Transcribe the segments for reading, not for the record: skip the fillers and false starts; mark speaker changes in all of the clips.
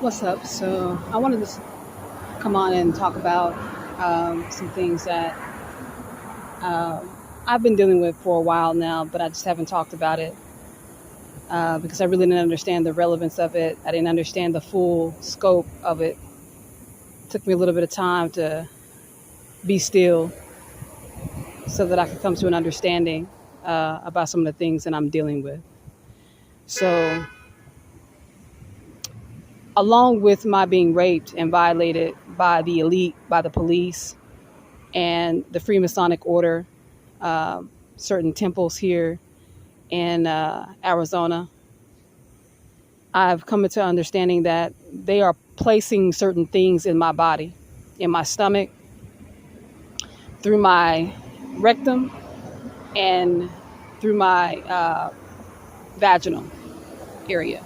Speaker 1: What's up? So I wanted to come on and talk about some things that I've been dealing with for a while now, but I just haven't talked about it because I really didn't understand the relevance of it. I didn't understand the full scope of it. It took me a little bit of time to be still so that I could come to an understanding about some of the things that I'm dealing with. So, along with my being raped and violated by the elite, by the police, and the Freemasonic Order, certain temples here in Arizona, I've come into understanding that they are placing certain things in my body, in my stomach, through my rectum, and through my vaginal area.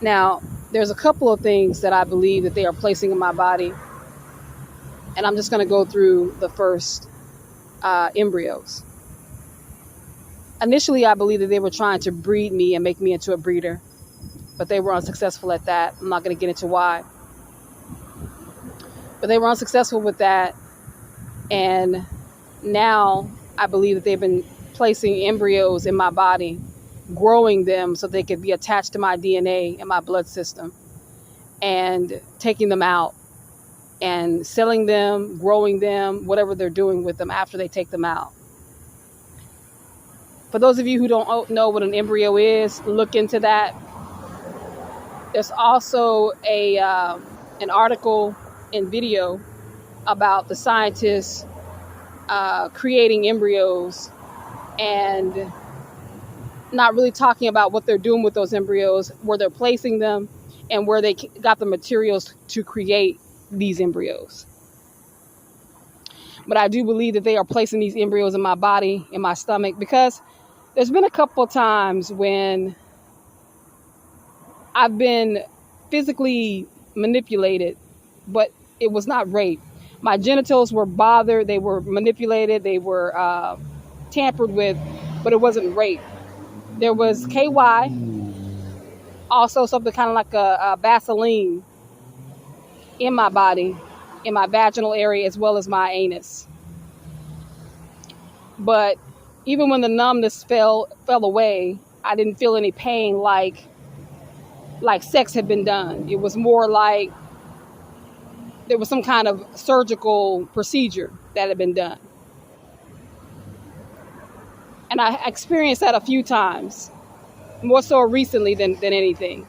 Speaker 1: Now, there's a couple of things that I believe that they are placing in my body, and I'm just going to go through the first embryos. Initially, I believe that they were trying to breed me and make me into a breeder, but they were unsuccessful at that. I'm not going to get into why. But they were unsuccessful with that. And now I believe that they've been placing embryos in my body, growing them so they could be attached to my DNA and my blood system, and taking them out and selling them, growing them, whatever they're doing with them after they take them out. For those of you who don't know what an embryo is, look into that. There's also an article and video about the scientists creating embryos and not really talking about what they're doing with those embryos, where they're placing them, and where they got the materials to create these embryos. But I do believe that they are placing these embryos in my body, in my stomach, because there's been a couple of times when I've been physically manipulated, but it was not rape. My genitals were bothered, they were manipulated, they were tampered with, but it wasn't rape. There was KY, also something kind of like a Vaseline in my body, in my vaginal area, as well as my anus. But even when the numbness fell away, I didn't feel any pain like sex had been done. It was more like there was some kind of surgical procedure that had been done. And I experienced that a few times, more so recently than anything.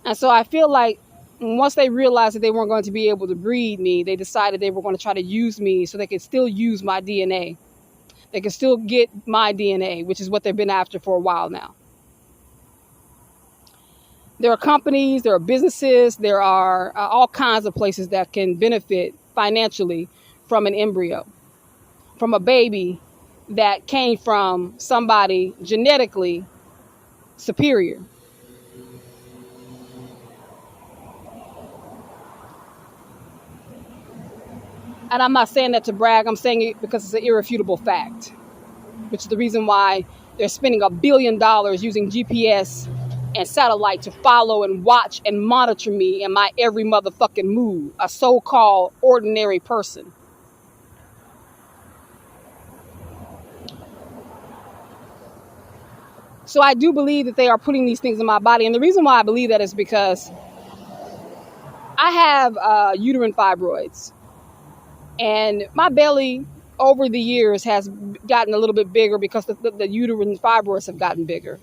Speaker 1: And so I feel like once they realized that they weren't going to be able to breed me, they decided they were going to try to use me so they could still use my DNA. They could still get my DNA, which is what they've been after for a while now. There are companies, there are businesses, there are all kinds of places that can benefit financially from an embryo, from a baby that came from somebody genetically superior. And I'm not saying that to brag, I'm saying it because it's an irrefutable fact, which is the reason why they're spending $1 billion using GPS and satellite to follow and watch and monitor me and my every motherfucking move, a so-called ordinary person. So I do believe that they are putting these things in my body. And the reason why I believe that is because I have uterine fibroids. And my belly over the years has gotten a little bit bigger because the uterine fibroids have gotten bigger.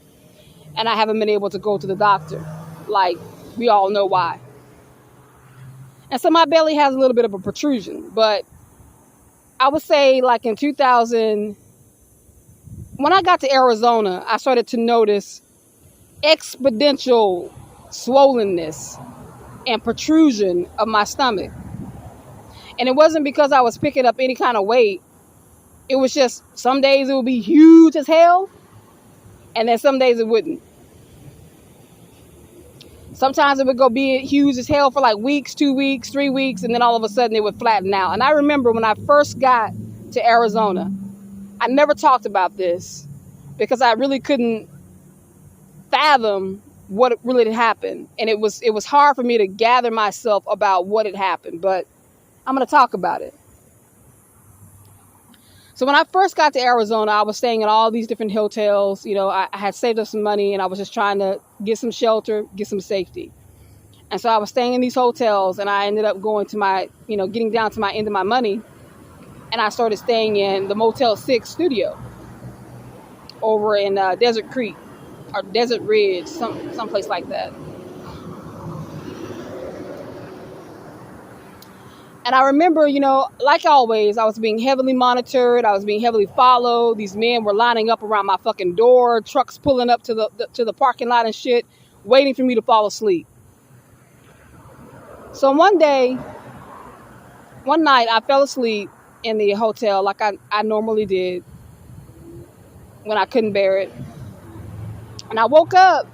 Speaker 1: And I haven't been able to go to the doctor. Like, we all know why. And so my belly has a little bit of a protrusion. But I would say like in 2000, when I got to Arizona, I started to notice exponential swollenness and protrusion of my stomach. And it wasn't because I was picking up any kind of weight. It was just some days it would be huge as hell, and then some days it wouldn't. Sometimes it would go be huge as hell for like weeks, 2 weeks, 3 weeks, and then all of a sudden it would flatten out. And I remember when I first got to Arizona, I never talked about this, because I really couldn't fathom what really had happened. And it was hard for me to gather myself about what had happened, but I'm going to talk about it. So when I first got to Arizona, I was staying in all these different hotels. You know, I had saved up some money and I was just trying to get some shelter, get some safety. And so I was staying in these hotels, and I ended up going to my, getting down to my end of my money. And I started staying in the Motel 6 studio over in Desert Creek or Desert Ridge, someplace like that. And I remember, like always, I was being heavily monitored. I was being heavily followed. These men were lining up around my fucking door, trucks pulling up to the parking lot and shit, waiting for me to fall asleep. So one night, I fell asleep in the hotel like I normally did when I couldn't bear it. And I woke up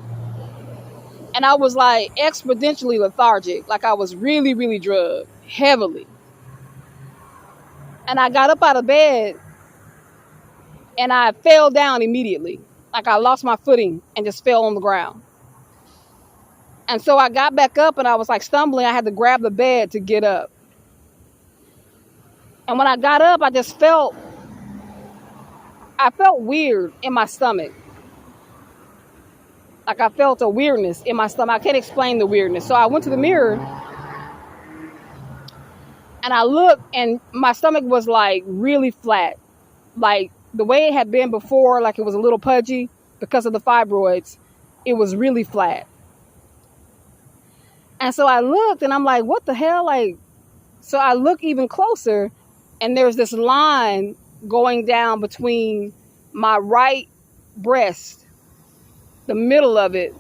Speaker 1: and I was like exponentially lethargic, like I was really, really drugged, heavily. And I got up out of bed and I fell down immediately. Like I lost my footing and just fell on the ground. And so I got back up and I was like stumbling. I had to grab the bed to get up. And when I got up, I felt weird in my stomach. Like I felt a weirdness in my stomach. I can't explain the weirdness. So I went to the mirror and I looked, and my stomach was like really flat. Like the way it had been before, like it was a little pudgy because of the fibroids. It was really flat. And so I looked and I'm like, what the hell? So I look even closer, and there's this line going down between my right breast, the middle of it,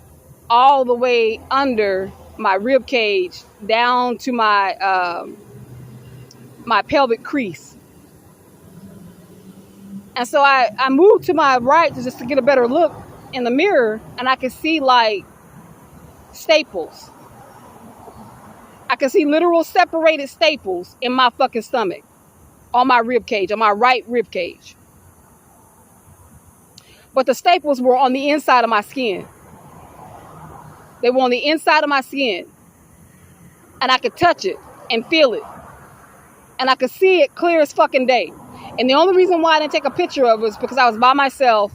Speaker 1: all the way under my rib cage, down to my my pelvic crease. And so I moved to my right just to get a better look in the mirror, and I could see like staples. I could see literal separated staples in my fucking stomach, on my rib cage, on my right rib cage. But the staples were on the inside of my skin. They were on the inside of my skin. And I could touch it and feel it. And I could see it clear as fucking day. And the only reason why I didn't take a picture of it was because I was by myself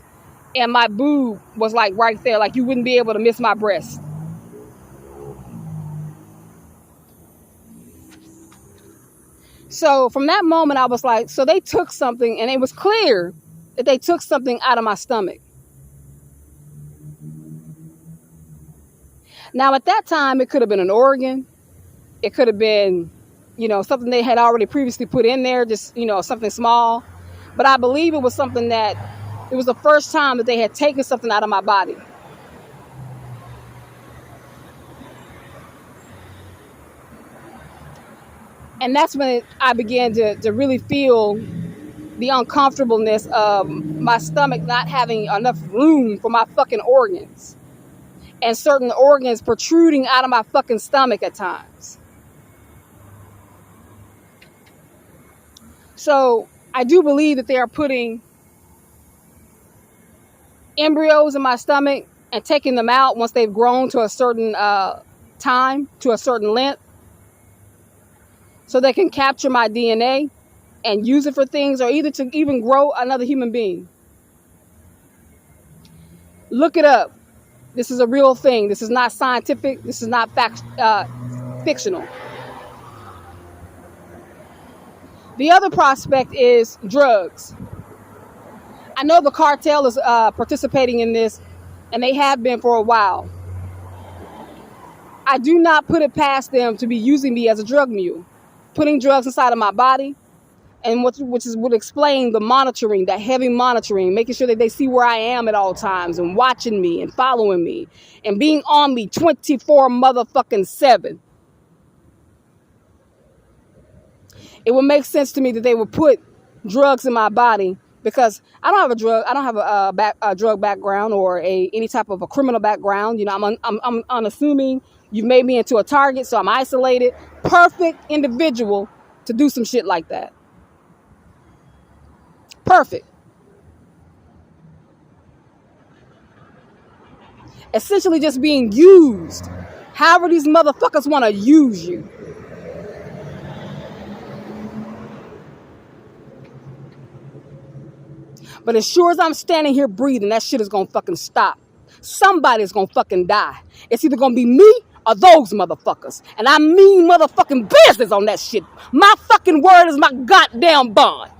Speaker 1: and my boob was like right there. Like you wouldn't be able to miss my breast. So from that moment, I was like, so they took something, and it was clear that they took something out of my stomach. Now, at that time, it could have been an organ. It could have been, something they had already previously put in there, just, something small. But I believe it was something that, it was the first time that they had taken something out of my body. And that's when I began to really feel the uncomfortableness of my stomach not having enough room for my fucking organs. And certain organs protruding out of my fucking stomach at times. So I do believe that they are putting embryos in my stomach and taking them out once they've grown to a certain time, to a certain length, so they can capture my DNA and use it for things, or either to even grow another human being. Look it up. This is a real thing. This is not scientific. This is not fictional. The other prospect is drugs. I know the cartel is participating in this, and they have been for a while. I do not put it past them to be using me as a drug mule, putting drugs inside of my body, and which would explain the monitoring, that heavy monitoring, making sure that they see where I am at all times and watching me and following me and being on me 24 motherfucking 7. It would make sense to me that they would put drugs in my body, because I don't have a drug background or any type of a criminal background. I'm unassuming. You've made me into a target, so I'm isolated. Perfect individual to do some shit like that. Perfect. essentially just being used. However these motherfuckers want to use you. But as sure as I'm standing here breathing, that shit is gonna fucking stop. Somebody's gonna fucking die. It's either gonna be me or those motherfuckers. And I mean motherfucking business on that shit. My fucking word is my goddamn bond.